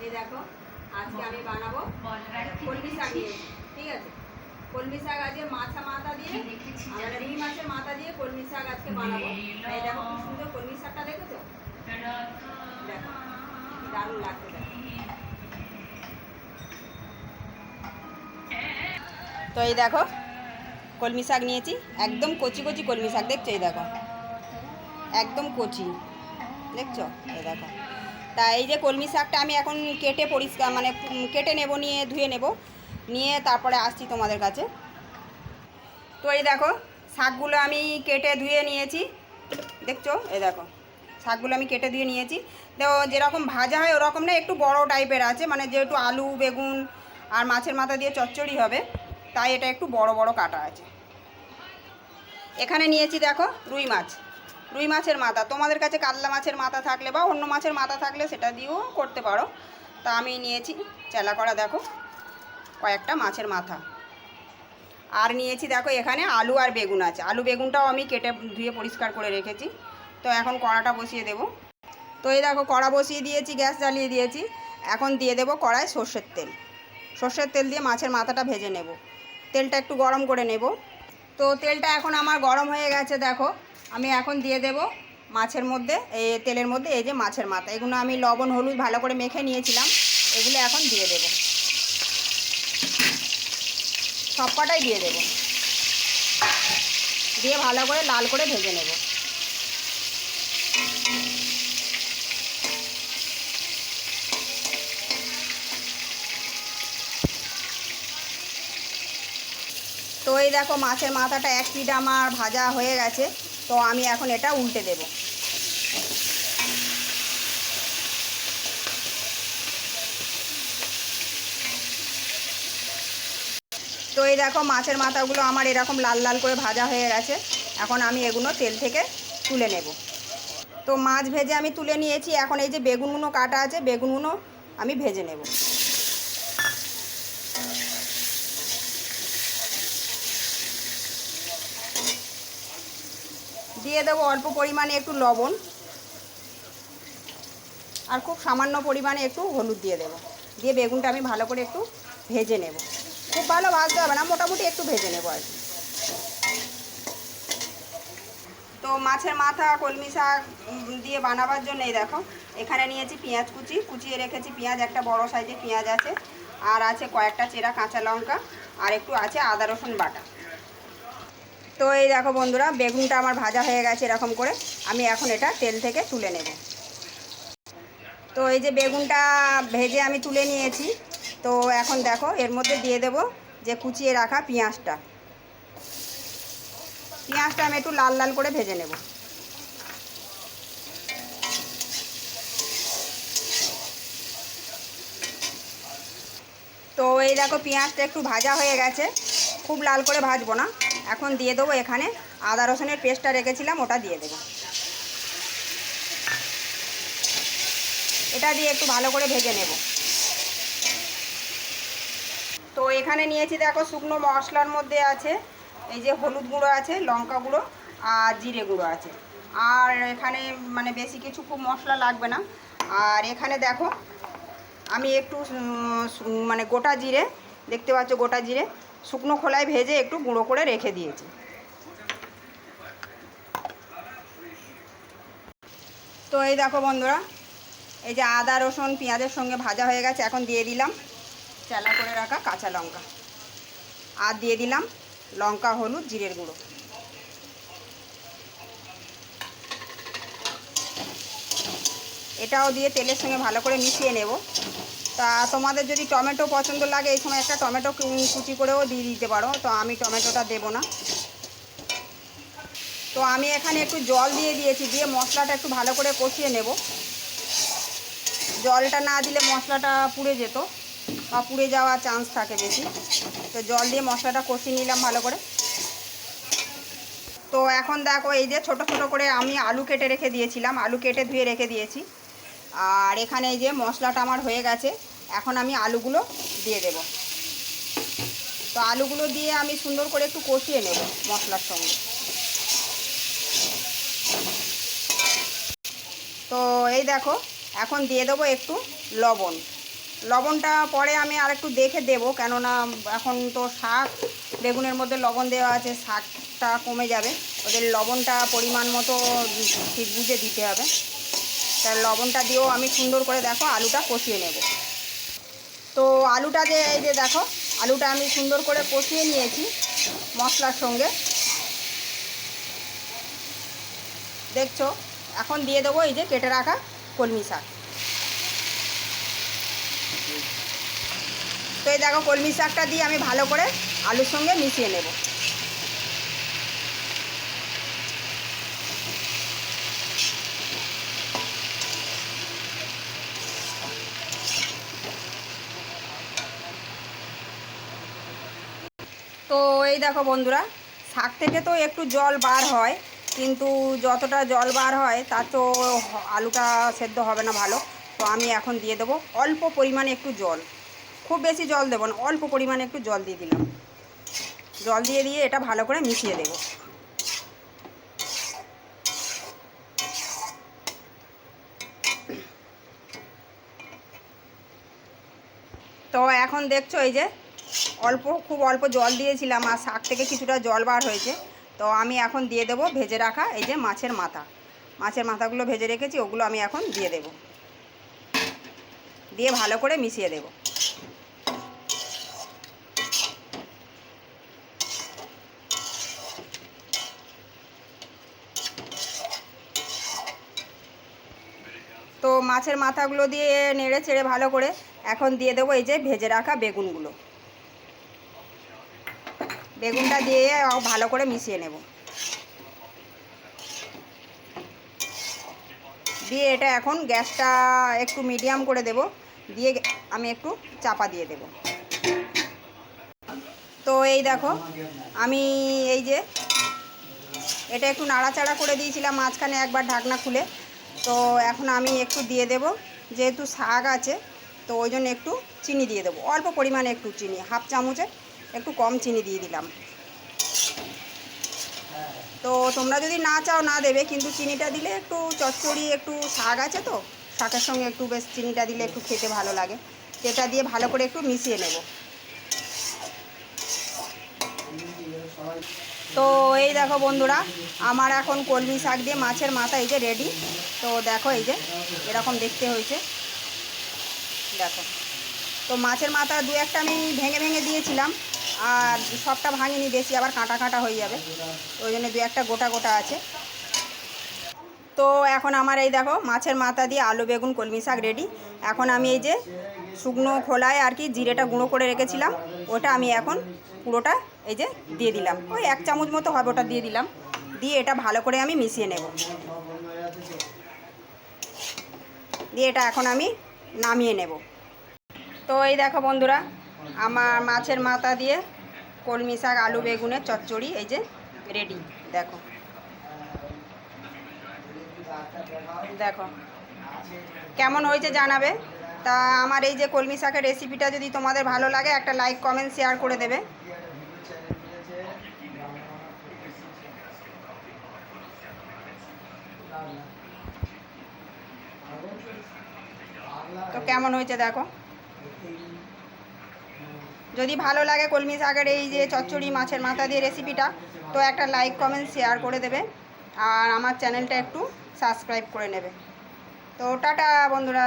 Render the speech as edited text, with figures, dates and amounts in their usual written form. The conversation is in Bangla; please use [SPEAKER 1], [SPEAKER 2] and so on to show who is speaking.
[SPEAKER 1] এই দেখো আজকে আমি বানাবো কলমি শাক নিয়েছি, ঠিক আছে। কলমি শাক আজকে মাথা দিয়ে মানে রুই মাছের মাথা দিয়ে কলমি শাক আজকে বানাবো। এই দেখো কি সুন্দর কলমি শাকটা, দেখেছো? দেখো কি দারুণ লাগছে। দেখো তো এই দেখো কলমি শাক নিয়েছি, একদম কচি কচি কলমি শাক, দেখছো? এই দেখো একদম কচি, দেখছো? এই দেখো। তা এই যে কলমি শাকটা আমি এখন কেটে পরিষ্কার মানে কেটে নেব, নিয়ে ধুয়ে নেব, নিয়ে তারপরে আসছি তোমাদের কাছে। তো এই দেখো শাকগুলো আমি কেটে ধুয়ে নিয়েছি, দেখছো? এই দেখো শাকগুলো আমি কেটে ধুয়ে নিয়েছি। তো যেরকম ভাজা হয় ওরকম না, একটু বড় টাইপের আছে, মানে যেহেতু আলু বেগুন আর মাছের মাথা দিয়ে চচ্চড়ি হবে, তাই এটা একটু বড় বড় কাটা আছে। এখানে নিয়েছি দেখো রুই মাছের মাথা। তোমাদের কাছে কাতলা মাছের মাথা থাকলে বা অন্য মাছের মাথা থাকলে সেটা দিয়েও করতে পারো। তা আমি নিয়েছি চেলা করা, দেখো কয়েকটা মাছের মাথা। আর নিয়েছি দেখো এখানে আলু আর বেগুন আছে, আলু বেগুনটাও আমি কেটে ধুয়ে পরিষ্কার করে রেখেছি। তো এখন কড়াটা বসিয়ে দেব। তো এই দেখো কড়া বসিয়ে দিয়েছি, গ্যাস জ্বালিয়ে দিয়েছি। এখন দিয়ে দেব কড়ায় সর্ষের তেল দিয়ে মাছের মাথাটা ভেজে নেব। তেলটা একটু গরম করে নেব। তো তেলটা এখন আমার গরম হয়ে গেছে, দেখো আমি এখন দিয়ে দেব মাছের মধ্যে, এই তেলের মধ্যে এই যে মাছের মাথা, এগুলো আমি লবণ হলুদ ভালো করে মেখে নিয়েছিলাম, এগুলো এখন দিয়ে দেব, সব কটাই দিয়ে দেব, দিয়ে ভালো করে লাল করে ভেজে নেব। তো এই দেখো মাছের মাথাটা এক পিঠ আমার ভাজা হয়ে গেছে। তো আমি এখন এটা উল্টে দেব। তো এই দেখো মাছের মাথাগুলো আমার এরকম লাল লাল করে ভাজা হয়ে গেছে। এখন আমি এগুলো তেল থেকে তুলে নেব। তো মাছ ভেজে আমি তুলে নিয়েছি। এখন এই যে বেগুনগুলো কাটা আছে, বেগুনগুলো আমি ভেজে নেব। দিয়ে দেবো অল্প পরিমাণে একটু লবণ, আর খুব সামান্য পরিমাণে একটু হলুদ দিয়ে দেবো। দিয়ে বেগুনটা আমি ভালো করে একটু ভেজে নেব। খুব ভালো ভাজতে হবে না, মোটামুটি একটু ভেজে নেব আর কি। তো মাছের মাথা কলমি শাক দিয়ে বানাবার জন্য এই দেখো এখানে নিয়েছি পেঁয়াজ কুচিয়ে রেখেছি। পেঁয়াজ একটা বড় সাইজের পেঁয়াজ আছে, আর আছে কয়েকটা চেরা কাঁচা লঙ্কা, আর একটু আছে আদা রসুন বাটা। তো এই দেখো বন্ধুরা বেগুনটা আমার ভাজা হয়ে গেছে এরকম করে। আমি এখন এটা তেল থেকে তুলে নেব। তো এই যে বেগুনটা ভেজে আমি তুলে নিয়েছি। তো এখন দেখো এর মধ্যে দিয়ে দেব যে কুচিয়ে রাখা পেঁয়াজটা আমি একটু লাল লাল করে ভেজে নেব। তো এই দেখো পেঁয়াজটা একটু ভাজা হয়ে গেছে, খুব লাল করে ভাজবো না। এখন দিয়ে দেবো এখানে আদা রসুনের পেস্টটা রেখেছিলাম, ওটা দিয়ে দেবো। এটা দিয়ে একটু ভালো করে ভেজে নেব। তো এখানে নিয়েছি দেখো শুকনো মশলার মধ্যে আছে এই যে হলুদ গুঁড়ো আছে, লঙ্কা গুঁড়ো আর জিরে গুঁড়ো আছে। আর এখানে মানে বেশি কিছু খুব মশলা লাগবে না। আর এখানে দেখো আমি একটু মানে গোটা জিরে, দেখতে পাচ্ছ গোটা জিরে শুকনো খোলায় ভেজে একটু গুঁড়ো করে রেখে দিয়েছি। তো এই দেখো বন্ধুরা এই যে আদা রসুন পেঁয়াজের সঙ্গে ভাজা হয়ে গেছে। এখন দিয়ে দিলাম চেলা করে রাখা কাঁচা লঙ্কা, আর দিয়ে দিলাম লঙ্কা হলুদ জিরের গুঁড়ো। এটাও দিয়ে তেলের সঙ্গে ভালো করে মিশিয়ে নেব। তা তোমাদের যদি টমেটো পছন্দ লাগে এই সময় একটা টমেটো কুচি করেও দিয়ে দিতে পারো, তো আমি টমেটোটা দেবো না। তো আমি এখানে একটু জল দিয়ে দিয়েছি, দিয়ে মশলাটা একটু ভালো করে কষিয়ে নেব। জলটা না দিলে মশলাটা পুড়ে যেত বা পুড়ে যাওয়ার চান্স থাকে বেশি। তো জল দিয়ে মশলাটা কষিয়ে নিলাম ভালো করে। তো এখন দেখো এই যে ছোট ছোট করে আমি আলু কেটে রেখে দিয়েছিলাম, আলু কেটে ধুয়ে রেখে দিয়েছি। আর এখানে এই যে মশলাটা আমার হয়ে গেছে, এখন আমি আলুগুলো দিয়ে দেব। তো আলুগুলো দিয়ে আমি সুন্দর করে একটু কষিয়ে নেব মশলার সঙ্গে। তো এই দেখো এখন দিয়ে দেবো একটু লবণ। লবণটা পরে আমি আর একটু দেখে দেবো, কেননা এখন তো শাক বেগুনের মধ্যে লবণ দেওয়া আছে, শাকটা কমে যাবে, ওদের লবণটা পরিমাণ মতো ঠিক বুঝে দিতে হবে। তার লবণটা দিয়েও আমি সুন্দর করে দেখো আলুটা কষিয়ে নেব। তো আলুটা যে এই যে দেখো আলুটা আমি সুন্দর করে কষিয়ে নিয়েছি মশলার সঙ্গে, দেখছো। এখন দিয়ে দেবো এই যে কেটে রাখা কলমি শাক। তো এই দেখো কলমি শাকটা দিয়ে আমি ভালো করে আলুর সঙ্গে মিশিয়ে নেব। তো এই দেখো বন্ধুরা, শাক থেকে তো একটু জল বার হয়, কিন্তু যতটা জল বার হয় তার তো আলুটা সেদ্ধ হবে না ভালো। তো আমি এখন দিয়ে দেবো অল্প পরিমাণে একটু জল, খুব বেশি জল দেবো না, অল্প পরিমাণে একটু জল দিয়ে দিলাম। জল দিয়ে এটা ভালো করে মিশিয়ে দেব। তো এখন দেখছো এই যে খুব অল্প জল দিয়েছিলাম আর শাক থেকে কিছুটা জল বার হয়েছে। তো আমি এখন দিয়ে দেবো ভেজে রাখা এই যে মাছের মাথাগুলো ভেজে রেখেছি, ওগুলো আমি এখন দিয়ে দেব, দিয়ে ভালো করে মিশিয়ে দেব। তো মাছের মাথাগুলো দিয়ে নেড়ে চেড়ে ভালো করে এখন দিয়ে দেবো এই যে ভেজে রাখা বেগুনগুলো। বেগুনটা দিয়ে ভালো করে মিশিয়ে নেব, দিয়ে এটা এখন গ্যাসটা একটু মিডিয়াম করে দেব, দিয়ে আমি একটু চাপা দিয়ে দেব। তো এই দেখো আমি এই যে এটা একটু নাড়াচাড়া করে দিয়েছিলাম মাঝখানে একবার ঢাকনা খুলে। তো এখন আমি একটু দিয়ে দেব, যেহেতু শাক আছে তো ওই জন্য একটু চিনি দিয়ে দেবো, অল্প পরিমাণে একটু চিনি, হাফ চামচে একটু কম চিনি দিয়ে দিলাম। তো তোমরা যদি না চাও না দেবে, কিন্তু চিনিটা দিলে একটু চচ্চড়ি, একটু শাক আছে তো শাকের সঙ্গে একটু বেশ চিনিটা দিলে একটু খেতে ভালো লাগে। সেটা দিয়ে ভালো করে একটু মিশিয়ে নেব। তো এই দেখো বন্ধুরা, আমার এখন কলমি শাক দিয়ে মাছের মাথা এই যে রেডি। তো দেখো এই যে এরকম দেখতে হয়েছে, দেখো। তো মাছের মাথা দু একটা আমি ভেঙে ভেঙে দিয়েছিলাম, আর সবটা ভাঙিনি, বেশি আবার কাঁটা কাঁটা হয়ে যাবে, ওই জন্য দু একটা গোটা গোটা আছে। তো এখন আমার এই দেখো মাছের মাথা দিয়ে আলু বেগুন কলমি শাক রেডি। এখন আমি এই যে শুকনো খোলায় আর কি জিরেটা গুঁড়ো করে রেখেছিলাম, ওটা আমি এখন পুরোটা এই যে দিয়ে দিলাম, ওই 1 চামচ মতো হবে, ওটা দিয়ে দিলাম। দিয়ে এটা ভালো করে আমি মিশিয়ে নেব, দিয়ে এটা এখন আমি নামিয়ে নেব। তো এই দেখো বন্ধুরা, আমার মাছের মাথা দিয়ে কলমি শাক আলু বেগুনের চচ্চড়ি এই যে রেডি। দেখো দেখো কেমন হয়েছে জানাবে। তা আমার এই যে কলমি শাকের রেসিপিটা যদি তোমাদের ভালো লাগে, একটা লাইক কমেন্ট শেয়ার করে দেবে। তো কেমন হয়েছে দেখো, যদি ভালো লাগে কলমি শাকের এই যে চচ্চড়ি মাছের মাথা দিয়ে রেসিপিটা, তো একটা লাইক কমেন্ট শেয়ার করে দেবে, আর আমার চ্যানেলটা একটু সাবস্ক্রাইব করে নেবে। তো টাটা বন্ধুরা।